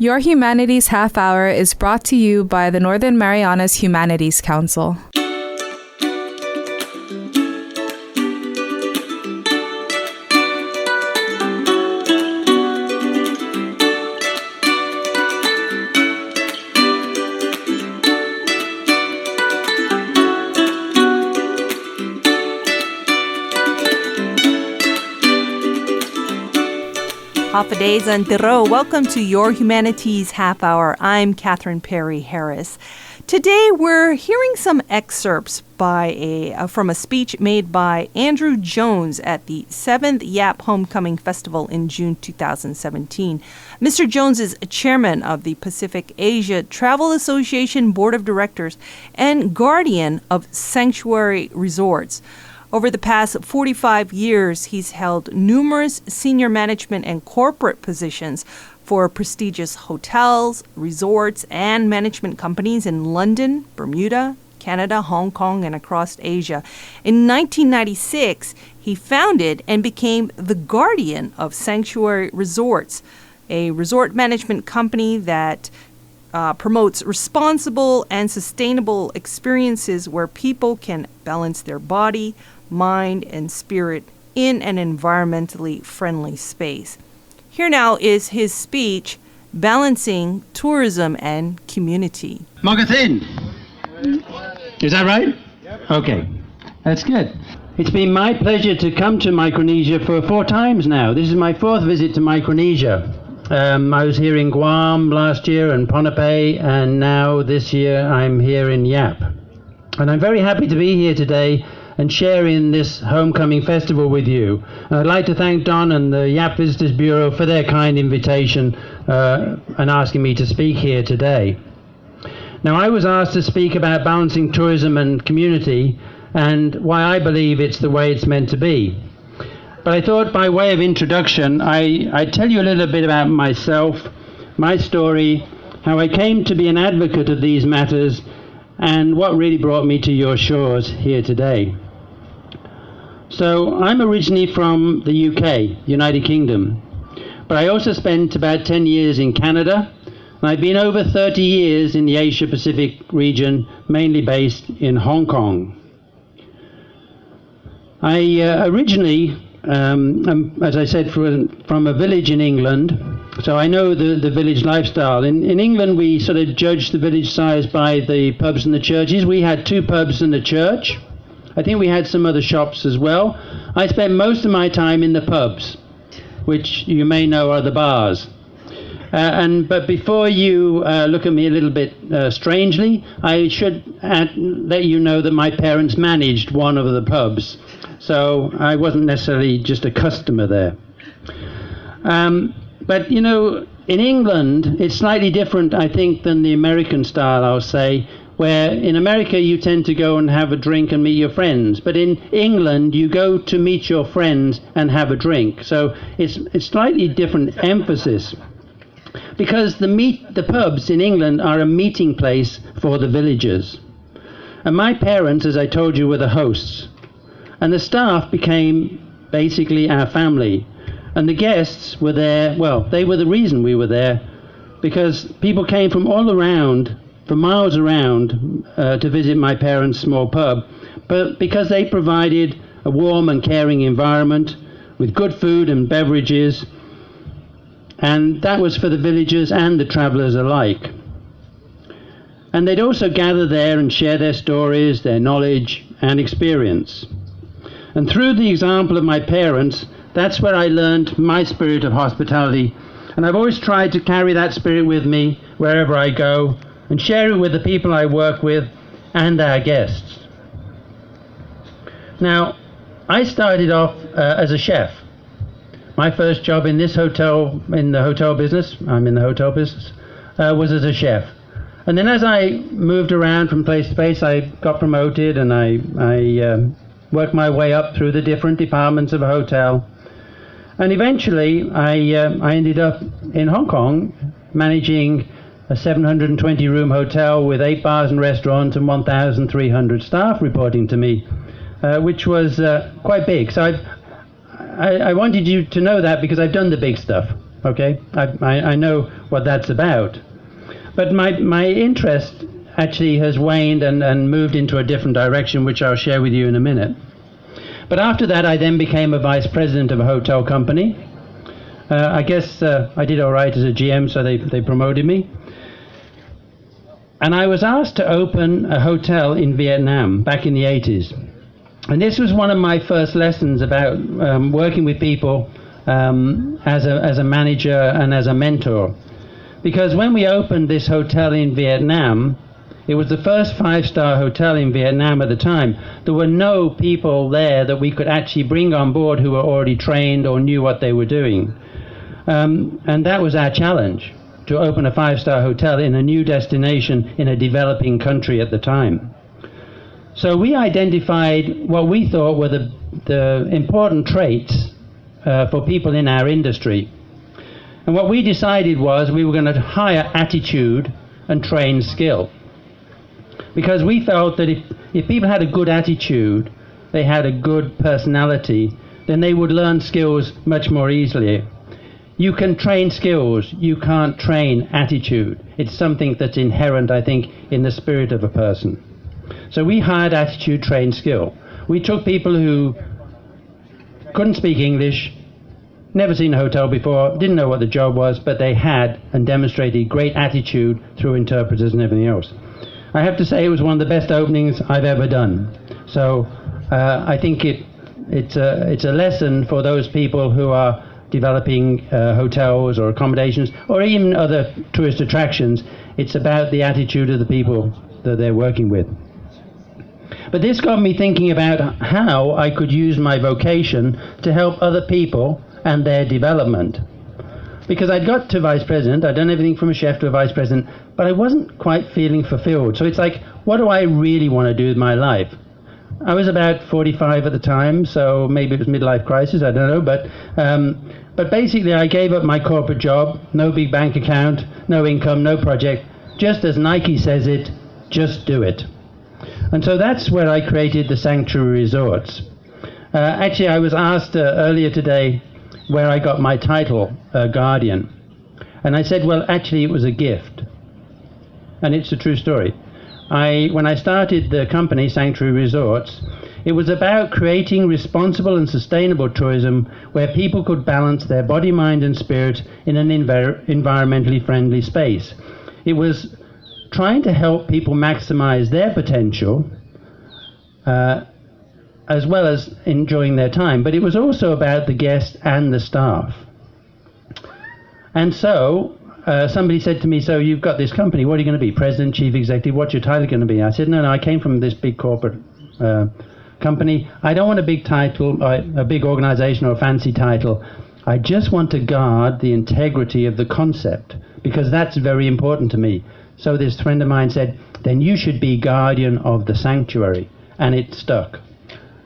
Your Humanities Half Hour is brought to you by the Northern Marianas Humanities Council. Hafidez and Dero, welcome to Your Humanities Half Hour. I'm Catherine Perry Harris. Today we're hearing some excerpts from a speech made by Andrew Jones at the 7th YAP Homecoming Festival in June 2017. Mr. Jones is chairman of the Pacific Asia Travel Association Board of Directors and guardian of Sanctuary Resorts. Over the past 45 years, he's held numerous senior management and corporate positions for prestigious hotels, resorts, and management companies in London, Bermuda, Canada, Hong Kong, and across Asia. In 1996, he founded and became the guardian of Sanctuary Resorts, a resort management company that promotes responsible and sustainable experiences where people can balance their body, mind, and spirit in an environmentally friendly space. Here now is his speech, Balancing Tourism and Community. Mogathin! Is that right? Yep. Okay, that's good. It's been my pleasure to come to Micronesia for 4 times now. This is my 4th visit to Micronesia. I was here in Guam last year and Ponape, and now this year I'm here in Yap. And I'm very happy to be here today and share in this homecoming festival with you. And I'd like to thank Don and the Yap Visitors Bureau for their kind invitation and asking me to speak here today. Now, I was asked to speak about balancing tourism and community and why I believe it's the way it's meant to be. But I thought by way of introduction, I'd tell you a little bit about myself, my story, how I came to be an advocate of these matters, and what really brought me to your shores here today. So I'm originally from the UK, United Kingdom, but I also spent about 10 years in Canada, and I've been over 30 years in the Asia Pacific region, mainly based in Hong Kong. I originally, as I said, from a village in England, so I know the village lifestyle. In England, we sort of judge the village size by the pubs and the churches. We had 2 pubs and a church. I think we had some other shops as well. I spent most of my time in the pubs, which you may know are the bars. But before you look at me a little bit strangely, I should let you know that my parents managed one of the pubs. So I wasn't necessarily just a customer there. But, you know, in England, it's slightly different, I think, than the American style, I'll say, where in America you tend to go and have a drink and meet your friends. But in England, you go to meet your friends and have a drink. So it's slightly different emphasis. Because the pubs in England are a meeting place for the villagers. And my parents, as I told you, were the hosts. And the staff became basically our family. And the guests were there, well, they were the reason we were there, because people came from all around, from miles around, to visit my parents' small pub, but because they provided a warm and caring environment with good food and beverages, and that was for the villagers and the travellers alike. And they'd also gather there and share their stories, their knowledge and experience. And through the example of my parents, that's where I learned my spirit of hospitality. And I've always tried to carry that spirit with me wherever I go and share it with the people I work with and our guests. Now, I started off as a chef. My first job in this hotel, in the hotel business, I'm in the hotel business, was as a chef. And then as I moved around from place to place, I got promoted and I worked my way up through the different departments of a hotel. And eventually, I ended up in Hong Kong managing a 720-room hotel with 8 bars and restaurants and 1,300 staff reporting to me, which was quite big. So I wanted you to know that because I've done the big stuff. Okay, I know what that's about. But my interest actually has waned and moved into a different direction, which I'll share with you in a minute. But after that, I then became a vice president of a hotel company. I guess I did all right as a GM, so they promoted me. And I was asked to open a hotel in Vietnam back in the 80s. And this was one of my first lessons about working with people as a manager and as a mentor. Because when we opened this hotel in Vietnam, it was the first 5-star hotel in Vietnam at the time. There were no people there that we could actually bring on board who were already trained or knew what they were doing. And that was our challenge, to open a 5-star hotel in a new destination in a developing country at the time. So we identified what we thought were the important traits for people in our industry. And what we decided was we were going to hire attitude and train skill. Because we felt that if people had a good attitude, they had a good personality, then they would learn skills much more easily. You can train skills, you can't train attitude. It's something that's inherent, I think, in the spirit of a person. So we hired attitude, trained skill. We took people who couldn't speak English, never seen a hotel before, didn't know what the job was, but they had and demonstrated great attitude through interpreters and everything else. I have to say it was one of the best openings I've ever done. So I think it's a lesson for those people who are developing hotels or accommodations or even other tourist attractions. It's about the attitude of the people that they're working with. But this got me thinking about how I could use my vocation to help other people and their development. Because I'd got to vice president, I'd done everything from a chef to a vice president, but I wasn't quite feeling fulfilled. So it's like, what do I really want to do with my life? I was about 45 at the time, so maybe it was midlife crisis, I don't know, but basically I gave up my corporate job, no big bank account, no income, no project, just as Nike says it, just do it. And so that's where I created the Sanctuary Resorts. Actually, I was asked earlier today where I got my title, Guardian. And I said, well, actually, it was a gift. And it's a true story. When I started the company, Sanctuary Resorts, it was about creating responsible and sustainable tourism where people could balance their body, mind, and spirit in an environmentally friendly space. It was trying to help people maximize their potential as well as enjoying their time, but it was also about the guests and the staff. And so somebody said to me, so you've got this company, what are you going to be, president, chief executive, what's your title going to be? I said, no, I came from this big corporate company. I don't want a big title, a big organization or a fancy title. I just want to guard the integrity of the concept, because that's very important to me. So this friend of mine said, then you should be guardian of the sanctuary, and it stuck.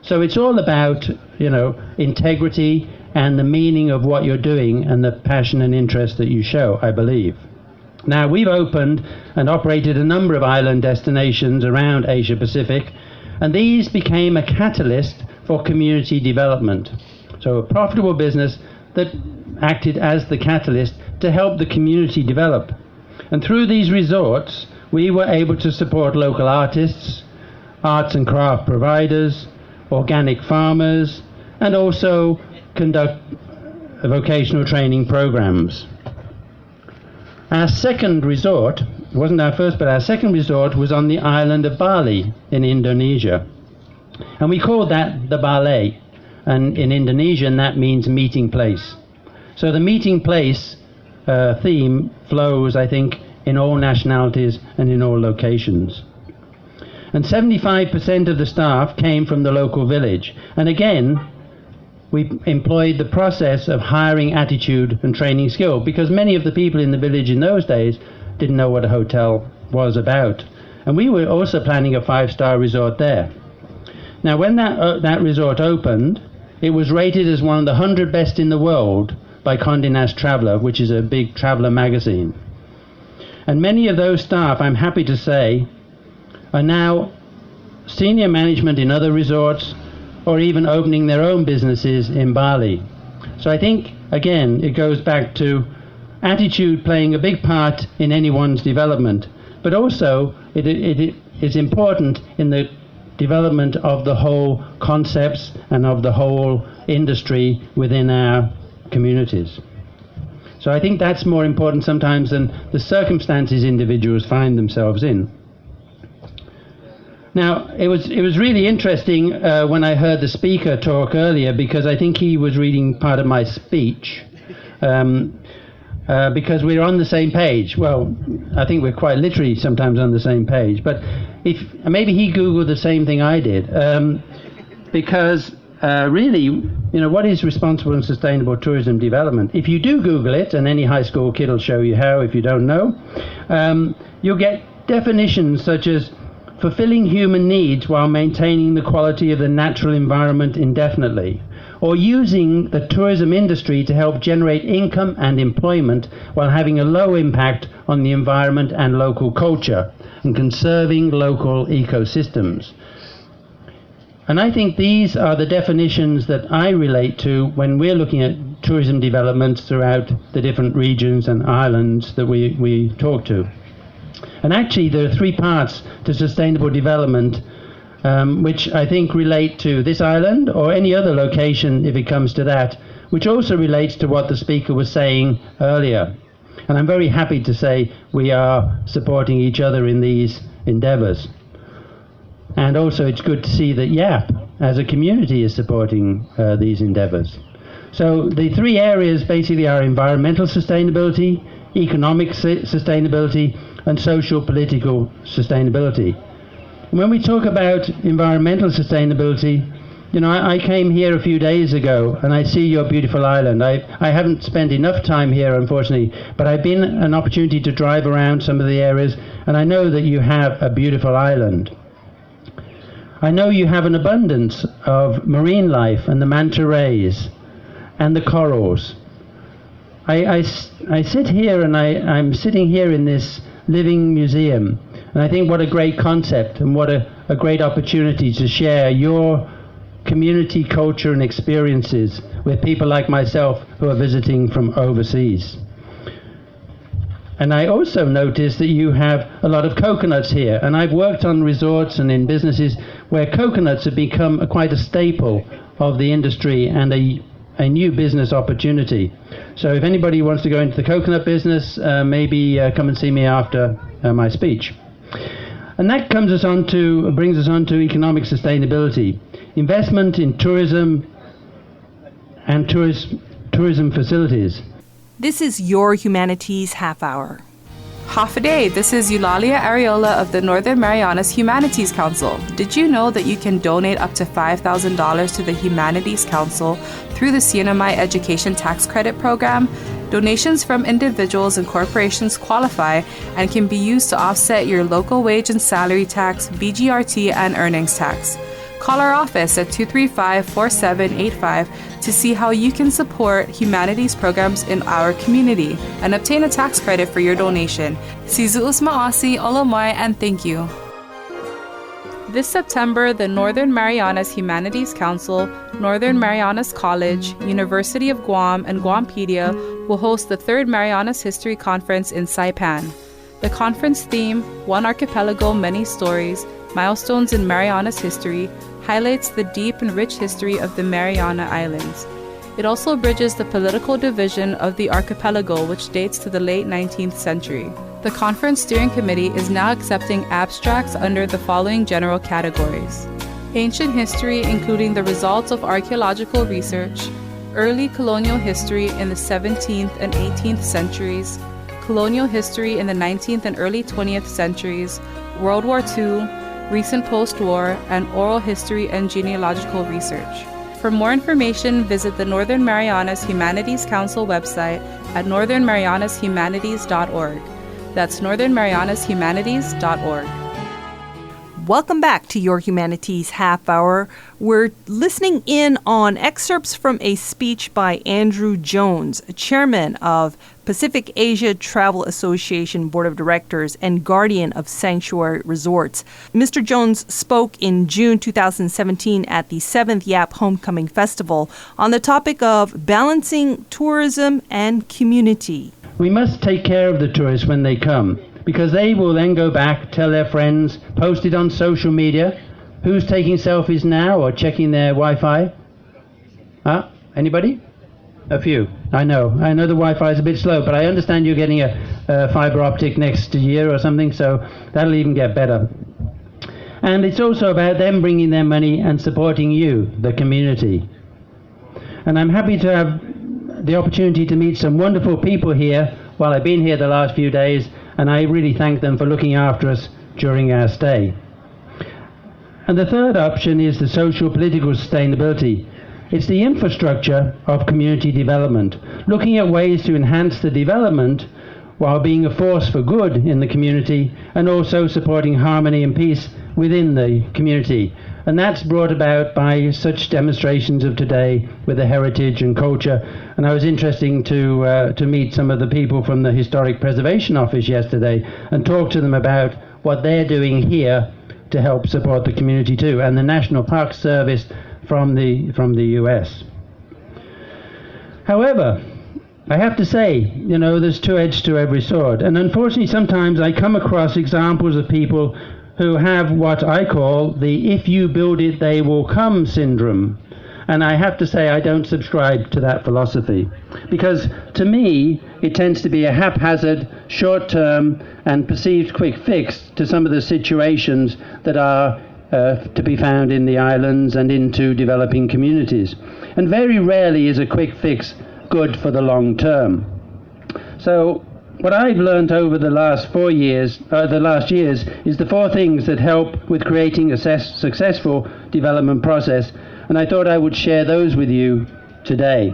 So it's all about, integrity and the meaning of what you're doing and the passion and interest that you show, I believe. Now, we've opened and operated a number of island destinations around Asia Pacific, and these became a catalyst for community development. So a profitable business that acted as the catalyst to help the community develop. And through these resorts, we were able to support local artists, arts and craft providers, organic farmers, and also conduct vocational training programs. Our second resort, it wasn't our first, but our second resort was on the island of Bali in Indonesia. And we called that the Balai. And in Indonesian, that means meeting place. So the meeting place theme flows, I think, in all nationalities and in all locations. And 75% of the staff came from the local village. And again, we employed the process of hiring attitude and training skill, because many of the people in the village in those days didn't know what a hotel was about. And we were also planning a 5-star resort there. Now, when that resort opened, it was rated as one of the 100 best in the world by Condé Nast Traveler, which is a big traveler magazine. And many of those staff, I'm happy to say, are now senior management in other resorts or even opening their own businesses in Bali. So I think, again, it goes back to attitude playing a big part in anyone's development, but also it is important in the development of the whole concepts and of the whole industry within our communities. So I think that's more important sometimes than the circumstances individuals find themselves in. Now, it was really interesting when I heard the speaker talk earlier, because I think he was reading part of my speech, because we're on the same page. Well, I think we're quite literally sometimes on the same page, but if maybe he Googled the same thing I did, because really, what is responsible and sustainable tourism development? If you do Google it, and any high school kid will show you how if you don't know, you'll get definitions such as fulfilling human needs while maintaining the quality of the natural environment indefinitely, or using the tourism industry to help generate income and employment while having a low impact on the environment and local culture, and conserving local ecosystems. And I think these are the definitions that I relate to when we're looking at tourism developments throughout the different regions and islands that we talk to. And actually there are three parts to sustainable development, which I think relate to this island or any other location if it comes to that, which also relates to what the speaker was saying earlier. And I'm very happy to say we are supporting each other in these endeavors. And also it's good to see that YAP as a community is supporting these endeavors. So the three areas basically are environmental sustainability, economic sustainability, and social political sustainability. When we talk about environmental sustainability, I came here a few days ago and I see your beautiful island. I haven't spent enough time here, unfortunately, but I've been an opportunity to drive around some of the areas, and I know that you have a beautiful island. I know you have an abundance of marine life and the manta rays and the corals. I sit here and I'm sitting here in this living museum, and I think what a great concept and what a great opportunity to share your community culture and experiences with people like myself who are visiting from overseas. And I also noticed that you have a lot of coconuts here, and I've worked on resorts and in businesses where coconuts have become quite a staple of the industry and a new business opportunity. So if anybody wants to go into the coconut business, maybe come and see me after my speech. And that brings us on to economic sustainability. Investment in tourism and tourism facilities. This is your Humanities Half Hour. Half a day. This is Eulalia Areola of the Northern Marianas Humanities Council. Did you know that you can donate up to $5,000 to the Humanities Council through the CNMI Education Tax Credit Program? Donations from individuals and corporations qualify and can be used to offset your local wage and salary tax, BGRT, and earnings tax. Call our office at 235-4785 to see how you can support humanities programs in our community and obtain a tax credit for your donation. Sizuus Maasi, Olomoy, and thank you. This September, the Northern Marianas Humanities Council, Northern Marianas College, University of Guam, and Guampedia will host the 3rd Marianas History Conference in Saipan. The conference theme, One Archipelago, Many Stories, Milestones in Marianas History, highlights the deep and rich history of the Mariana Islands. It also bridges the political division of the archipelago, which dates to the late 19th century. The conference steering committee is now accepting abstracts under the following general categories: ancient history, including the results of archaeological research, early colonial history in the 17th and 18th centuries, colonial history in the 19th and early 20th centuries, World War II, recent post-war, and oral history and genealogical research. For more information, visit the Northern Marianas Humanities Council website at northernmarianashumanities.org. That's northernmarianashumanities.org. Welcome back to your Humanities Half Hour. We're listening in on excerpts from a speech by Andrew Jones, chairman of Pacific Asia Travel Association Board of Directors and guardian of Sanctuary Resorts. Mr. Jones spoke in June 2017 at the 7th YAP Homecoming Festival on the topic of balancing tourism and community. We must take care of the tourists when they come, because they will then go back, tell their friends, post it on social media. Who's taking selfies now or checking their Wi-Fi? Anybody? A few. I know the Wi-Fi is a bit slow, but I understand you're getting a fiber optic next year or something, so that'll even get better. And it's also about them bringing their money and supporting you, the community. And I'm happy to have the opportunity to meet some wonderful people here while I've been here the last few days, and I really thank them for looking after us during our stay. And the third option is the social political sustainability. It's the infrastructure of community development, looking at ways to enhance the development while being a force for good in the community and also supporting harmony and peace within the community. And that's brought about by such demonstrations of today with the heritage and culture. And I was interested to meet some of the people from the Historic Preservation Office yesterday and talk to them about what they're doing here to help support the community too, and the National Park Service from the US. However, I have to say, there's two edges to every sword, and unfortunately sometimes I come across examples of people who have what I call the "if you build it, they will come" syndrome. And I have to say I don't subscribe to that philosophy, because to me it tends to be a haphazard, short-term and perceived quick fix to some of the situations that are to be found in the islands and into developing communities. And very rarely is a quick fix good for the long term. So what I've learned over the last years, is the four things that help with creating a successful development process, and I thought I would share those with you today.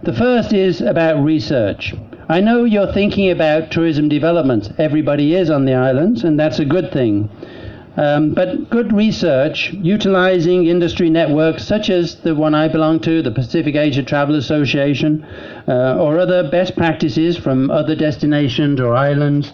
The first is about research. I know you're thinking about tourism development. Everybody is on the islands, and that's a good thing. But good research, utilizing industry networks such as the one I belong to, the Pacific Asia Travel Association, or other best practices from other destinations or islands,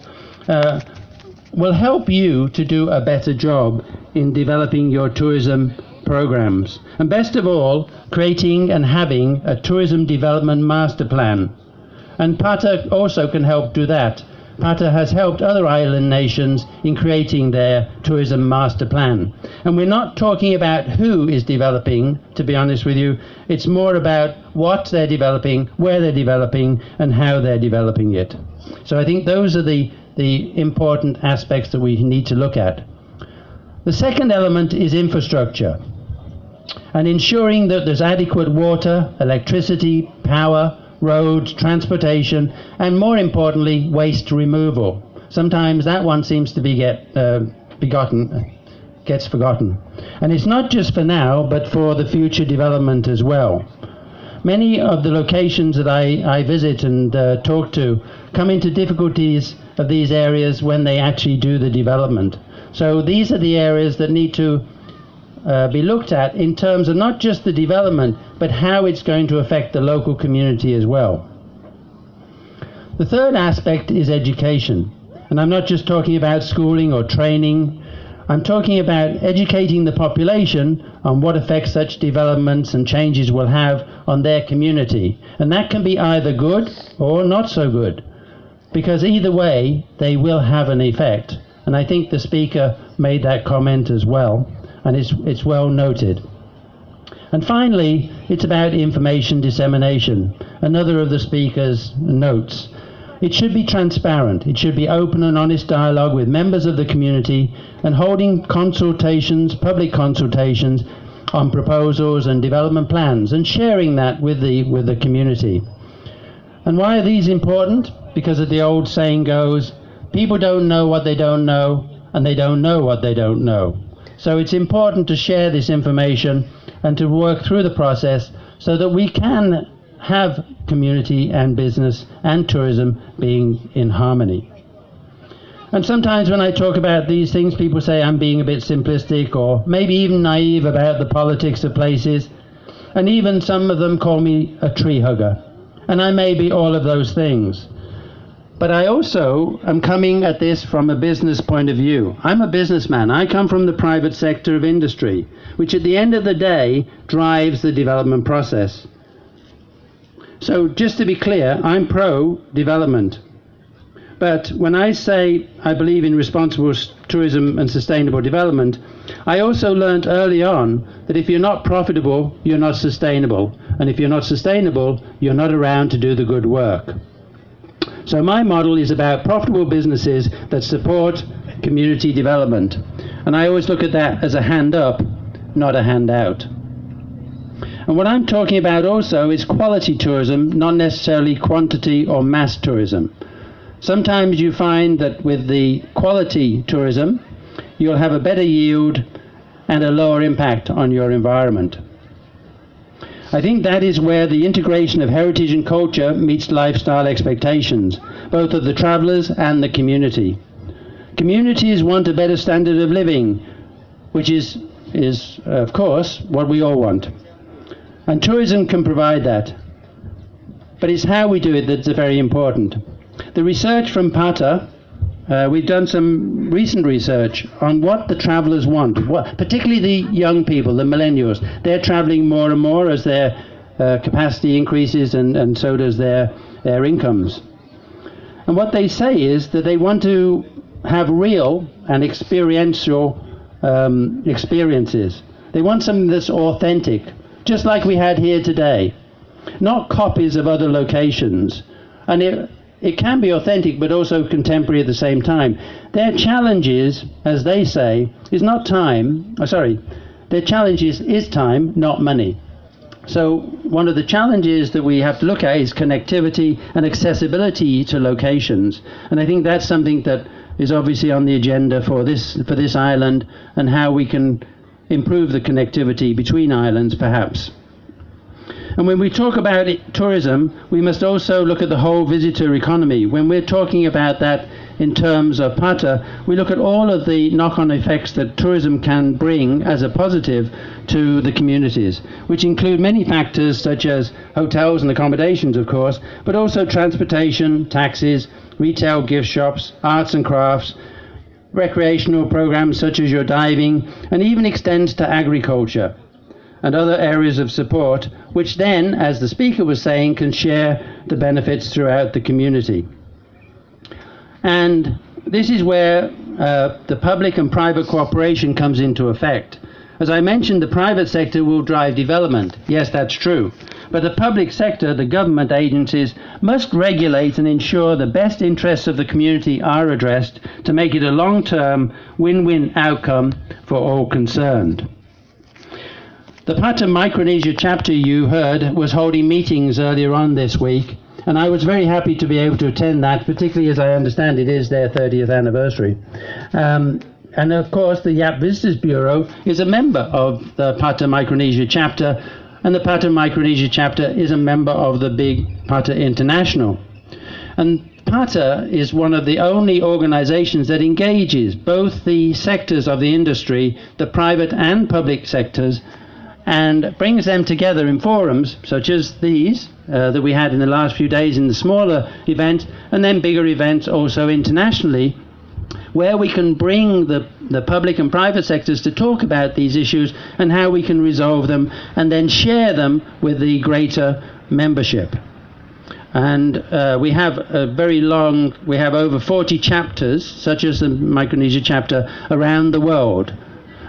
will help you to do a better job in developing your tourism programs. And best of all, creating and having a tourism development master plan. And PATA also can help do that. PATA has helped other island nations in creating their tourism master plan. And we're not talking about who is developing, to be honest with you. It's more about what they're developing, where they're developing, and how they're developing it. So I think those are the important aspects that we need to look at. The second element is infrastructure, and ensuring that there's adequate water, electricity, power, roads, transportation, and more importantly, waste removal. Sometimes that one seems to gets forgotten. And it's not just for now, but for the future development as well. Many of the locations that I visit and talk to come into difficulties of these areas when they actually do the development. So these are the areas that need to be looked at in terms of not just the development, but how it's going to affect the local community as well. The third aspect is education. And I'm not just talking about schooling or training. I'm talking about educating the population on what effects such developments and changes will have on their community. And that can be either good or not so good, because either way, they will have an effect. And I think the speaker made that comment as well, and it's well noted. And finally, it's about information dissemination. Another of the speaker's notes. It should be transparent. It should be open and honest dialogue with members of the community and holding consultations, public consultations on proposals and development plans and sharing that with the community. And why are these important? Because as the old saying goes, people don't know what they don't know, and they don't know what they don't know. So it's important to share this information and to work through the process so that we can have community and business and tourism being in harmony. And sometimes when I talk about these things, people say I'm being a bit simplistic or maybe even naive about the politics of places. And even some of them call me a tree hugger. And I may be all of those things. But I also am coming at this from a business point of view. I'm a businessman. I come from the private sector of industry, which at the end of the day drives the development process. So just to be clear, I'm pro-development. But when I say I believe in responsible tourism and sustainable development, I also learned early on that if you're not profitable, you're not sustainable. And if you're not sustainable, you're not around to do the good work. So my model is about profitable businesses that support community development. And I always look at that as a hand up, not a hand out. And what I'm talking about also is quality tourism, not necessarily quantity or mass tourism. Sometimes you find that with the quality tourism, you'll have a better yield and a lower impact on your environment. I think that is where the integration of heritage and culture meets lifestyle expectations, both of the travelers and the community. Communities want a better standard of living, which is of course, what we all want. And tourism can provide that. But it's how we do it that's very important. The research from PATA, we've done some recent research on what the travelers want, particularly the young people, the millennials. They're traveling more and more as their capacity increases and so does their incomes. And what they say is that they want to have real and experiential experiences. They want something that's authentic, just like we had here today. Not copies of other locations. And it can be authentic, but also contemporary at the same time. Their challenge is, as they say, is not time. Their challenge is time, not money. So one of the challenges that we have to look at is connectivity and accessibility to locations. And I think that's something that is obviously on the agenda for this island, and how we can improve the connectivity between islands, perhaps. And when we talk about tourism, we must also look at the whole visitor economy. When we're talking about that in terms of PATA, we look at all of the knock-on effects that tourism can bring as a positive to the communities, which include many factors such as hotels and accommodations, of course, but also transportation, taxis, retail gift shops, arts and crafts, recreational programs such as your diving, and even extends to agriculture and other areas of support, which then, as the speaker was saying, can share the benefits throughout the community. And this is where the public and private cooperation comes into effect. As I mentioned, the private sector will drive development. Yes, that's true. But the public sector, the government agencies, must regulate and ensure the best interests of the community are addressed to make it a long-term win-win outcome for all concerned. The PATA Micronesia chapter, you heard, was holding meetings earlier on this week, and I was very happy to be able to attend that, particularly as I understand it is their 30th anniversary. And of course, the YAP Visitors Bureau is a member of the PATA Micronesia chapter, and the PATA Micronesia chapter is a member of the big PATA International. And PATA is one of the only organizations that engages both the sectors of the industry, the private and public sectors, and brings them together in forums such as these that we had in the last few days in the smaller event, and then bigger events also internationally, where we can bring the public and private sectors to talk about these issues and how we can resolve them, and then share them with the greater membership. And we have over 40 chapters, such as the Micronesia chapter, around the world.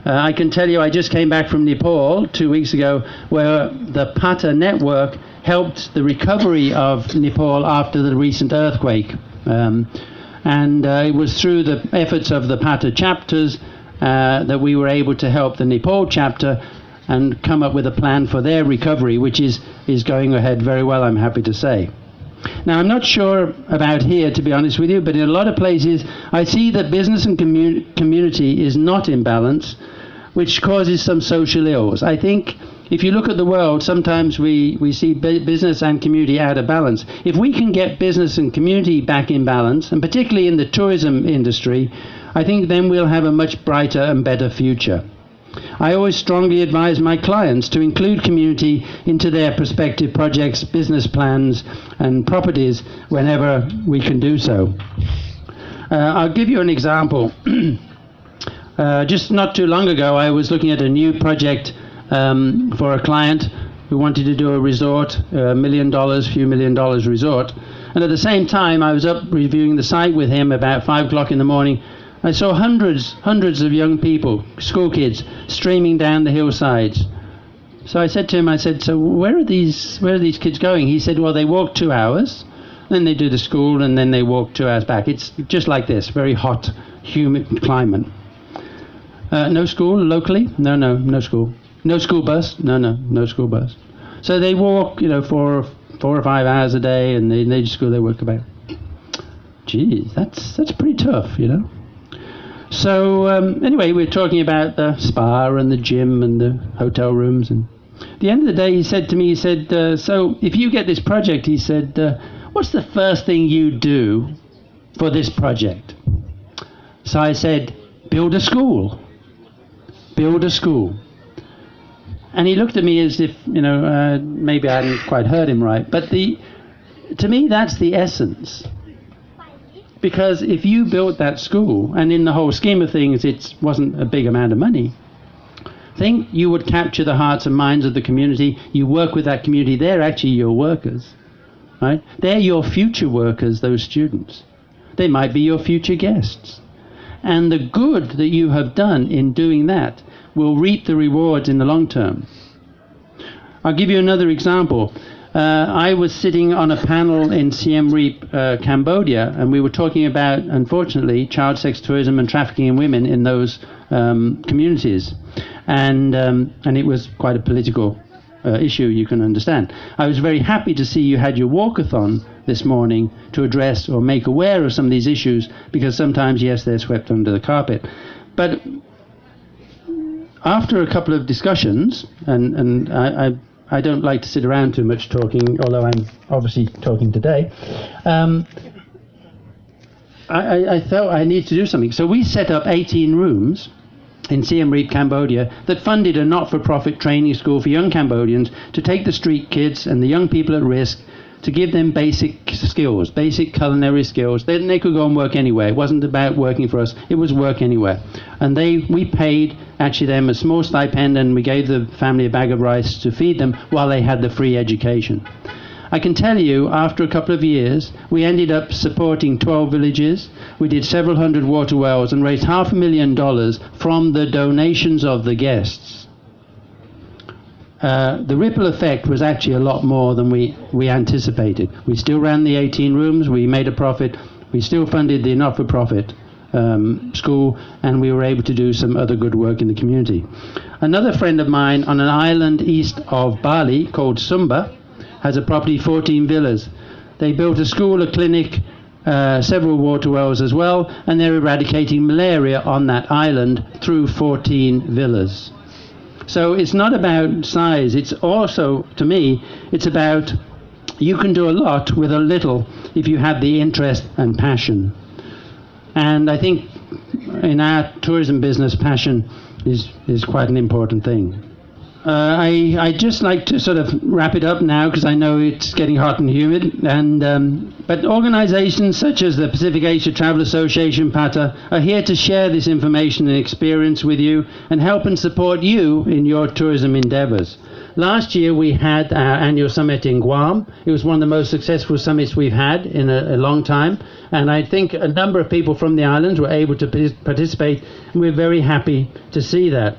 I can tell you, I just came back from Nepal 2 weeks ago, where the PATA network helped the recovery of Nepal after the recent earthquake. And it was through the efforts of the PATA chapters that we were able to help the Nepal chapter and come up with a plan for their recovery, which is going ahead very well, I'm happy to say. Now, I'm not sure about here, to be honest with you, but in a lot of places I see that business and community is not in balance, which causes some social ills. I think if you look at the world, sometimes we see business and community out of balance. If we can get business and community back in balance, and particularly in the tourism industry, I think then we'll have a much brighter and better future. I always strongly advise my clients to include community into their prospective projects, business plans, and properties whenever we can do so. I'll give you an example. Just not too long ago, I was looking at a new project for a client who wanted to do a resort, $1 million, few $1 million resort. And at the same time, I was up reviewing the site with him about 5 o'clock in the morning. I saw hundreds of young people, school kids, streaming down the hillsides. So I said to him, so where are these kids going? He said, well, they walk 2 hours, then they do the school, and then they walk 2 hours back. It's just like this, very hot, humid climate. No school locally? No school. No school bus? No school bus. So they walk, 4 or 5 hours a day, and they just go their work about. Geez, that's pretty tough, So anyway, we're talking about the spa and the gym and the hotel rooms. And at the end of the day, he said to me, so if you get this project, he said, what's the first thing you do for this project? So I said, build a school. Build a school. And he looked at me as if, maybe I hadn't quite heard him right. But to me, that's the essence. Because if you built that school, and in the whole scheme of things, it wasn't a big amount of money, I think you would capture the hearts and minds of the community. You work with that community. They're actually your workers, right? They're your future workers, those students. They might be your future guests. And the good that you have done in doing that will reap the rewards in the long term. I'll give you another example. I was sitting on a panel in Siem Reap, Cambodia, and we were talking about, unfortunately, child sex tourism and trafficking in women in those communities. And it was quite a political issue, you can understand. I was very happy to see you had your walkathon this morning to address or make aware of some of these issues, because sometimes, yes, they're swept under the carpet. But after a couple of discussions, and I don't like to sit around too much talking, although I'm obviously talking today, I felt I need to do something. So we set up 18 rooms in Siem Reap, Cambodia, that funded a not-for-profit training school for young Cambodians to take the street kids and the young people at risk, to give them basic skills, basic culinary skills. Then they could go and work anywhere. It wasn't about working for us. It was work anywhere. And we paid actually them a small stipend, and we gave the family a bag of rice to feed them while they had the free education. I can tell you, after a couple of years, we ended up supporting 12 villages. We did several hundred water wells and raised $500,000 from the donations of the guests. The ripple effect was actually a lot more than we anticipated. We still ran the 18 rooms, we made a profit, we still funded the not-for-profit school, and we were able to do some other good work in the community. Another friend of mine on an island east of Bali called Sumba has a property, 14 villas. They built a school, a clinic, several water wells as well, and they're eradicating malaria on that island through 14 villas. So it's not about size, it's also, to me, it's about you can do a lot with a little if you have the interest and passion. And I think in our tourism business, passion is quite an important thing. I'd just like to sort of wrap it up now, because I know it's getting hot and humid. But organizations such as the Pacific Asia Travel Association, PATA, are here to share this information and experience with you and help and support you in your tourism endeavors. Last year we had our annual summit in Guam. It was one of the most successful summits we've had in a long time. And I think a number of people from the islands were able to participate, and we're very happy to see that.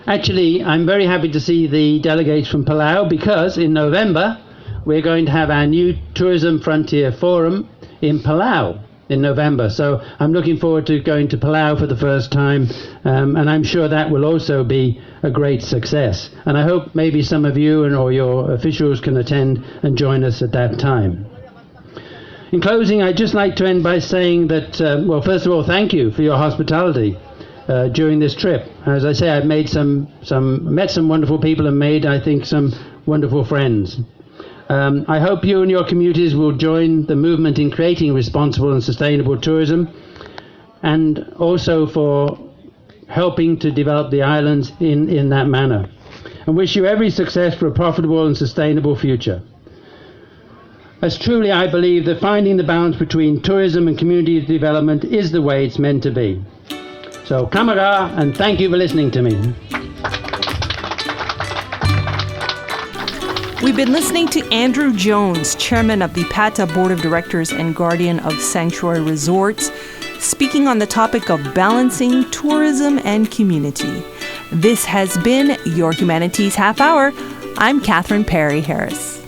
Actually, I'm very happy to see the delegates from Palau, because in November we're going to have our new Tourism Frontier Forum in Palau in November. So I'm looking forward to going to Palau for the first time, and I'm sure that will also be a great success. And I hope maybe some of you or your officials can attend and join us at that time. In closing, I'd just like to end by saying that, well, first of all, thank you for your hospitality during this trip. As I say, I've made met some wonderful people, and made, I think, some wonderful friends. I hope you and your communities will join the movement in creating responsible and sustainable tourism, and also for helping to develop the islands in that manner. And wish you every success for a profitable and sustainable future. As truly I believe that finding the balance between tourism and community development is the way it's meant to be. So, kamara, and thank you for listening to me. We've been listening to Andrew Jones, chairman of the PATA Board of Directors and guardian of Sanctuary Resorts, speaking on the topic of balancing tourism and community. This has been Your Humanities Half Hour. I'm Catherine Perry Harris.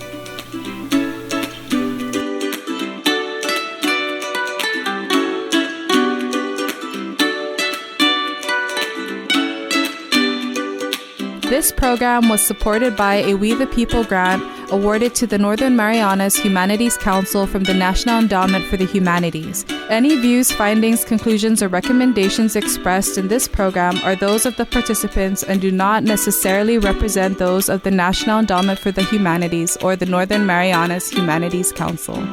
This program was supported by a We the People grant awarded to the Northern Marianas Humanities Council from the National Endowment for the Humanities. Any views, findings, conclusions, or recommendations expressed in this program are those of the participants and do not necessarily represent those of the National Endowment for the Humanities or the Northern Marianas Humanities Council.